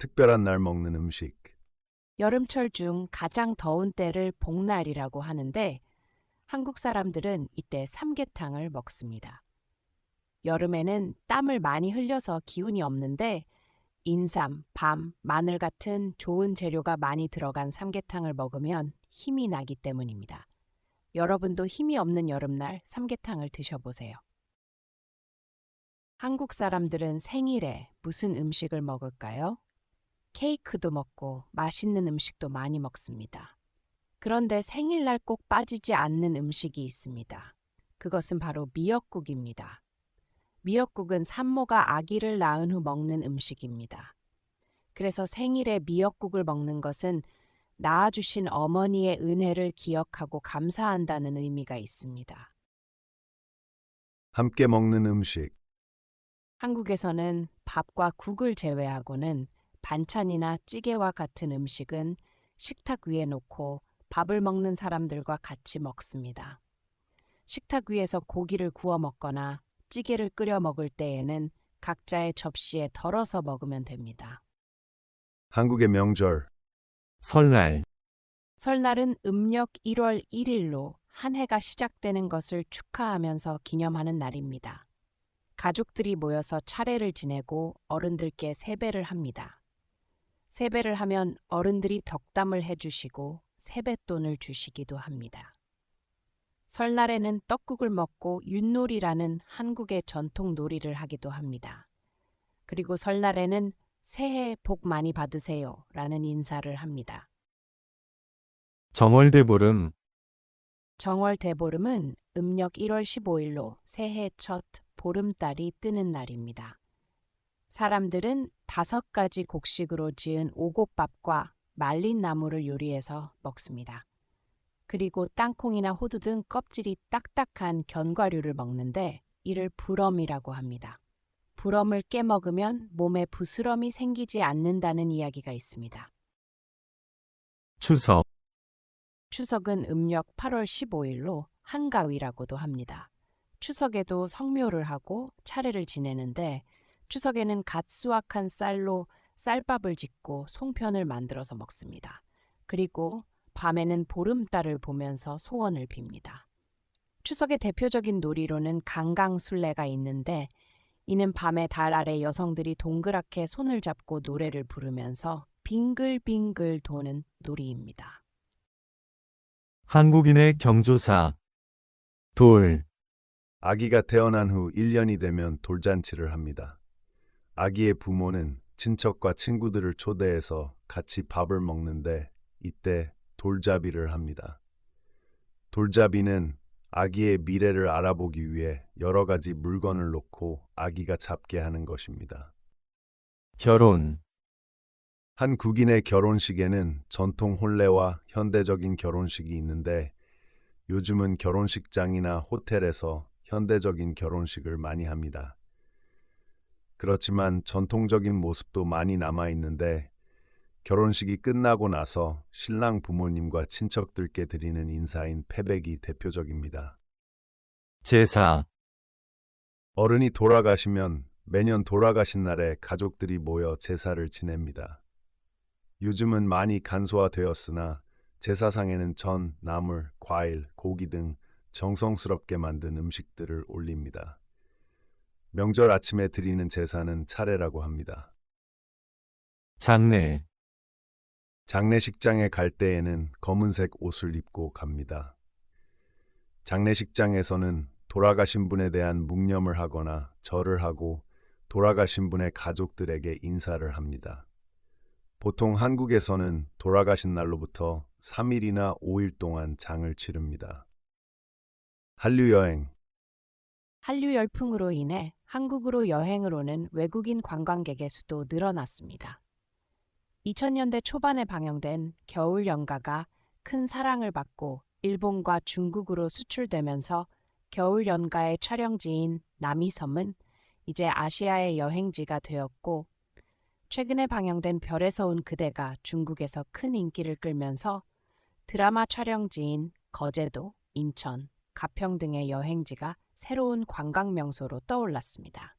특별한 날 먹는 음식. 여름철 중 가장 더운 때를 복날이라고 하는데 한국 사람들은 이때 삼계탕을 먹습니다. 여름에는 땀을 많이 흘려서 기운이 없는데 인삼, 밤, 마늘 같은 좋은 재료가 많이 들어간 삼계탕을 먹으면 힘이 나기 때문입니다. 여러분도 힘이 없는 여름날 삼계탕을 드셔보세요. 한국 사람들은 생일에 무슨 음식을 먹을까요? 케이크도 먹고 맛있는 음식도 많이 먹습니다. 그런데 생일날 꼭 빠지지 않는 음식이 있습니다. 그것은 바로 미역국입니다. 미역국은 산모가 아기를 낳은 후 먹는 음식입니다. 그래서 생일에 미역국을 먹는 것은 낳아주신 어머니의 은혜를 기억하고 감사한다는 의미가 있습니다. 함께 먹는 음식. 한국에서는 밥과 국을 제외하고는 반찬이나 찌개와 같은 음식은 식탁 위에 놓고 밥을 먹는 사람들과 같이 먹습니다. 식탁 위에서 고기를 구워 먹거나 찌개를 끓여 먹을 때에는 각자의 접시에 덜어서 먹으면 됩니다. 한국의 명절. 설날, 설날은 음력 1월 1일로 한 해가 시작되는 것을 축하하면서 기념하는 날입니다. 가족들이 모여서 차례를 지내고 어른들께 세배를 합니다. 세배를 하면 어른들이 덕담을 해주시고 세뱃돈을 주시기도 합니다. 설날에는 떡국을 먹고 윷놀이라는 한국의 전통 놀이를 하기도 합니다. 그리고 설날에는 새해 복 많이 받으세요 라는 인사를 합니다. 정월대보름, 정월대보름은 음력 1월 15일로 새해 첫 보름달이 뜨는 날입니다. 사람들은 5가지 곡식으로 지은 오곡밥과 말린 나물을 요리해서 먹습니다. 그리고 땅콩이나 호두 등 껍질이 딱딱한 견과류를 먹는데 이를 부럼이라고 합니다. 부럼을 깨먹으면 몸에 부스럼이 생기지 않는다는 이야기가 있습니다. 추석, 추석은 음력 8월 15일로 한가위라고도 합니다. 추석에도 성묘를 하고 차례를 지내는데 추석에는 갓 수확한 쌀로 쌀밥을 짓고 송편을 만들어서 먹습니다. 그리고 밤에는 보름달을 보면서 소원을 빕니다. 추석의 대표적인 놀이로는 강강술래가 있는데 이는 밤에 달 아래 여성들이 동그랗게 손을 잡고 노래를 부르면서 빙글빙글 도는 놀이입니다. 한국인의 경조사, 돌, 아기가 태어난 후 1년이 되면 돌잔치를 합니다. 아기의 부모는 친척과 친구들을 초대해서 같이 밥을 먹는데 이때 돌잡이를 합니다. 돌잡이는 아기의 미래를 알아보기 위해 여러 가지 물건을 놓고 아기가 잡게 하는 것입니다. 결혼, 한 국인의 결혼식에는 전통 혼례와 현대적인 결혼식이 있는데 요즘은 결혼식장이나 호텔에서 현대적인 결혼식을 많이 합니다. 그렇지만 전통적인 모습도 많이 남아 있는데 결혼식이 끝나고 나서 신랑 부모님과 친척들께 드리는 인사인 패백이 대표적입니다. 제사, 어른이 돌아가시면 매년 돌아가신 날에 가족들이 모여 제사를 지냅니다. 요즘은 많이 간소화되었으나 제사상에는 전, 나물, 과일, 고기 등 정성스럽게 만든 음식들을 올립니다. 명절 아침에 드리는 제사는 차례라고 합니다. 장례, 장례식장에 갈 때에는 검은색 옷을 입고 갑니다. 장례식장에서는 돌아가신 분에 대한 묵념을 하거나 절을 하고 돌아가신 분의 가족들에게 인사를 합니다. 보통 한국에서는 돌아가신 날로부터 3일이나 5일 동안 장을 치릅니다. 한류 여행. 한류 열풍으로 인해 한국으로 여행을 오는 외국인 관광객의 수도 늘어났습니다. 2000년대 초반에 방영된 겨울 연가가 큰 사랑을 받고 일본과 중국으로 수출되면서 겨울 연가의 촬영지인 남이섬은 이제 아시아의 여행지가 되었고 최근에 방영된 별에서 온 그대가 중국에서 큰 인기를 끌면서 드라마 촬영지인 거제도, 인천, 가평 등의 여행지가 새로운 관광 명소로 떠올랐습니다.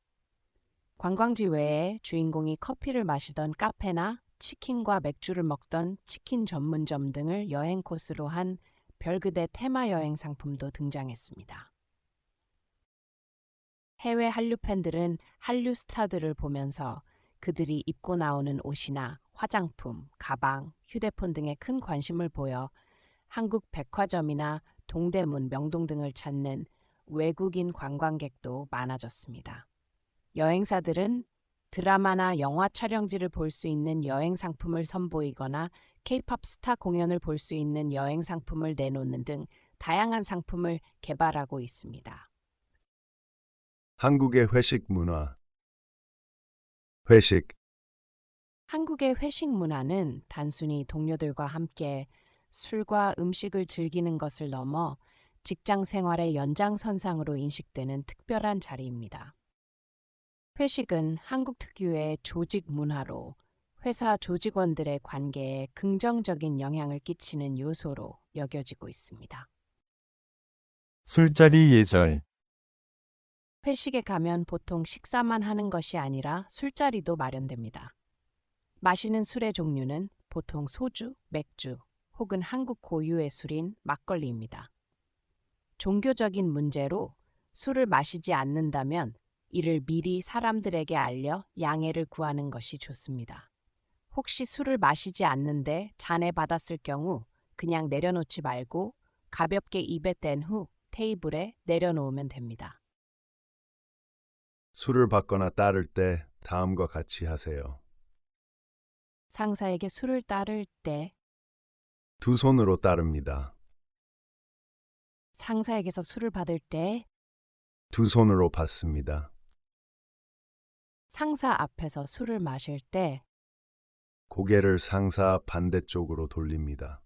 관광지 외에 주인공이 커피를 마시던 카페나 치킨과 맥주를 먹던 치킨 전문점 등을 여행 코스로 한 별그대 테마 여행 상품도 등장했습니다. 해외 한류 팬들은 한류 스타들을 보면서 그들이 입고 나오는 옷이나 화장품, 가방, 휴대폰 등에 큰 관심을 보여 한국 백화점이나 동대문, 명동 등을 찾는 외국인 관광객도 많아졌습니다. 여행사들은 드라마나 영화 촬영지를 볼 수 있는 여행 상품을 선보이거나 K-팝 스타 공연을 볼 수 있는 여행 상품을 내놓는 등 다양한 상품을 개발하고 있습니다. 한국의 회식 문화. 회식. 한국의 회식 문화는 단순히 동료들과 함께 술과 음식을 즐기는 것을 넘어 직장 생활의 연장선상으로 인식되는 특별한 자리입니다. 회식은 한국 특유의 조직 문화로 회사 조직원들의 관계에 긍정적인 영향을 끼치는 요소로 여겨지고 있습니다. 술자리 예절. 회식에 가면 보통 식사만 하는 것이 아니라 술자리도 마련됩니다. 마시는 술의 종류는 보통 소주, 맥주 혹은 한국 고유의 술인 막걸리입니다. 종교적인 문제로 술을 마시지 않는다면 이를 미리 사람들에게 알려 양해를 구하는 것이 좋습니다. 혹시 술을 마시지 않는데 잔에 받았을 경우 그냥 내려놓지 말고 가볍게 입에 뗀 후 테이블에 내려놓으면 됩니다. 술을 받거나 따를 때 다음과 같이 하세요. 상사에게 술을 따를 때 두 손으로 따릅니다. 상사에게서 술을 받을 때 두 손으로 받습니다. 상사 앞에서 술을 마실 때 고개를 상사 반대쪽으로 돌립니다.